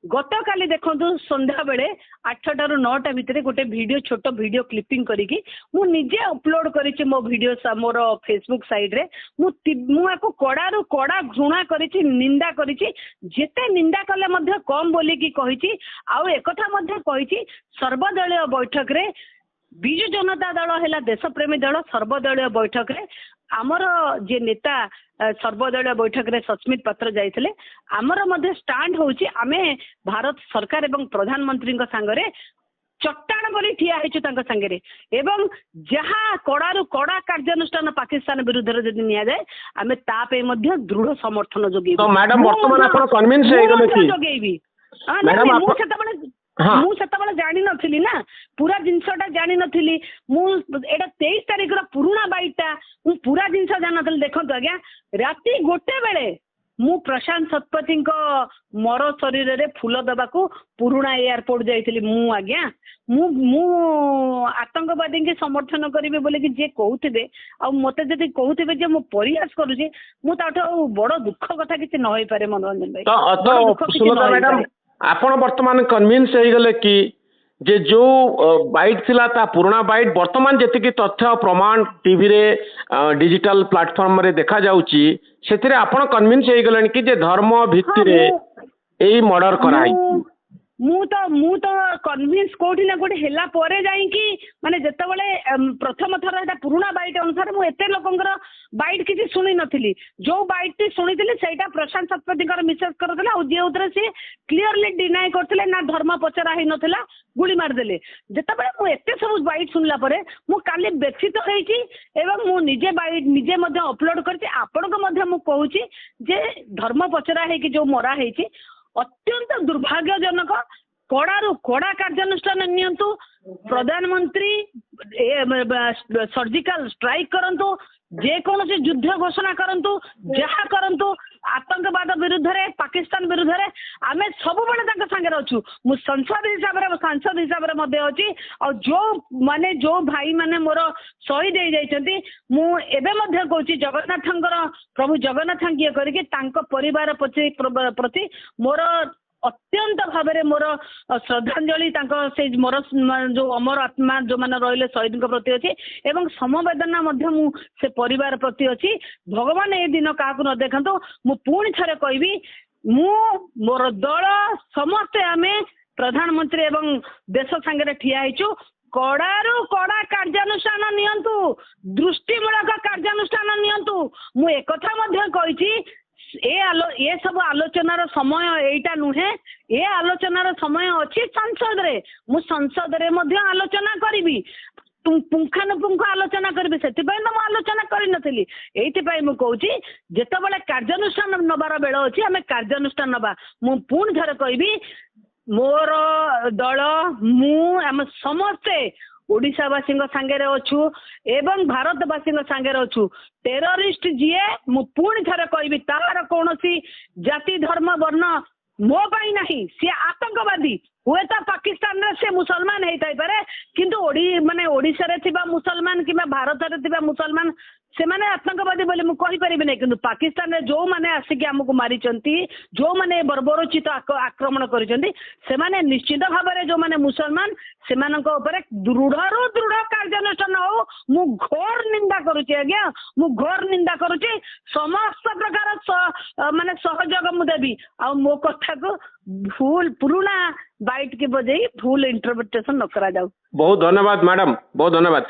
गतकाली देखंतु संध्या बेले 8टा ରୁ 9टा भितर गोटे वीडियो छोट वीडियो क्लिपिंग करिकी मु निजे अपलोड करिछि मो वीडियो मोर फेसबुक साइड रे मु आको कड़ारू कड़ा घृणा करिछि निंदा करिछि जेते निंदा कले मध्य कम बोली की कहिछि आउ एकथा मध्य कहिछि सर्वदलीय बैठक रे विजु जनता दल है देशप्रेमी दल सर्वदलीय बैठक रे आमर जे नेता सर्वदलीय बैठक रे सस्मित पात्र जाइथिले आमर मध्य स्टांड होउची आमे भारत सरकार एवं प्रधानमंत्री संगरे चट्टाण बोली ठिया हेचु तांका संगरे एवं जहाँ कड़ारू कड़ा कार्यानुष्ठान पाकिस्तान विरुद्ध रे जदि निया जाए आमे तापे मध्य दृढ़ समर्थन जोगेबी। तो मैडम वर्तमान आपण कन्विंस हे गेले कि जोगेबी मैडम मु सेतबेले जानी नथिली ना पूरा जिनसटा जानी नथिली मु एटा 23 तारिख रो पुराना बाइटा मु पूरा जिनस जान नथिली देखंतु आज्ञा राती गोटे बेले मु प्रशांत शतपथी मर शरीर रे फूल दबाकू पुराना एयरपोर्ट जाइथिली मु आज्ञा मु आतंकवादी के समर्थन करिवे बोले कि जे कहउथिबे आ मते जदि कहउथिबे जे मु प्रयास करूची मु ताठो बड़ दुख कथा किछि न होई पारे मनोरंजन भाई। तो सुनता मैडम आपण वर्तमान कन्विंस हो गले कि जे जो बाइट थिला ता पुराना बाइट वर्तमान जेतिकी तथ्य प्रमाण टीवी रे डिजिटल प्लेटफॉर्म रे देखा जाउची सेथिरे आपण कन्विंस हो गले कि जे धर्म भित्ति रे एई मर्डर कराई मु तो कन्विंस कोठी ना कोठी हेला परे जाई कि माने जेतेबेले प्रथम थर एटा पुराना बाइट अनुसार मु एते लोकंकर बाइट किछि सुनी नथिली जो बाइट टी सुनिथिली सेटा प्रशांत शतपथीकर मिसेस करथला आ जे उतरे से क्लियरली डिनाई करथले ना धर्म पचरा हे नथला गुली मार देले जेतेबेले मु एते सब बाइट सुनला परे मु काली व्यथित होईची एवं मु निजे बाइट निजे मध्ये अपलोड करछि आपनको मध्ये मु कहूची जे धर्म पचरा हे कि जो मरा हेची अत्यंत दुर्भाग्यजनक कड़ारू कड़ा कार्यानुष्ठान नियंतु प्रधानमंत्री सर्जिकल स्ट्राइक करंतु जे कौन युद्ध घोषणा करंतु जहा करंतु आतंकवाद विरुद्ध रे पाकिस्तान विरुद्ध रे आमे सब बळे तांका संगे रहछु मु सांसद हिसाब रे मध्ये अछि और जो भाई माने मोर शहीद हो जाइछंती मु एबे मध्ये कहूची जगन्नाथंकर प्रभु जगन्नाथ किए करके तांको परिवार प्रति मोर अत्यंत भाव मोर श्रद्धांजलि से मोर जो अमर आत्मा जो मैंने रही शहीद प्रति अच्छी एवं समवेदना से परिवार प्रति अच्छी भगवान ए दिन क्या न देखु मु पुणी थे कहबी मोर दल समस्ते आम प्रधानमंत्री एवं देश सांगे ठिया होइछु कड़ारू कड़ा कार्यानुष्ठान नियंतु दृष्टिमूलक कार्यानुष्ठान नियंतु मु एक कथा मध्य कहिछि ये सब आलोचनार समय एटा नुहे ये आलोचनार समय अच्छी संसद रे मु संसद रे मध्य आलोचना करी पुंखानुपुंख आलोचना करी से तो आलोचना करी एइथिपाई मु कहूची जेतेबेले कार्यानुष्ठान नबार बेल अछि आमे कार्यानुष्ठान नबा मु पुणी थरे कहबी मोर दल मु आम समस्ते ओडिशावासी सांगे अच्छु एवं भारतवासी सांगे अच्छु टेररिस्ट जीए मु पुणी थे कहबी तार कौन जाति धर्म वर्ण मो पाई नहीं सी आतंकवादी हुए तो पाकिस्तान रे से मुसलमान होता पारे किंतु माने ओडिशा रे थिबा मुसलमान कि भारत रे थिबा मुसलमान से माने आतंकवादी बोले मु कहि परिबे नै किंतु पाकिस्तान रे जो माने आसिक हमको मारिचंती जो माने बर्बरोचित आक्रमण करिसंती से माने निश्चित भाव रे जो माने मुसलमान से मानक ऊपर दृढ़ कार्यानुष्ठान हो मु घोर निंदा करूची आज्ञा मु घोर निंदा करूची समस्त प्रकार माने सहयोग मु देबी आ मो कथा को भूल पुराना बाइट के बजाय भूल इंटरप्रिटेशन न करा जाऊ। बहुत धन्यवाद मैडम बहुत धन्यवाद।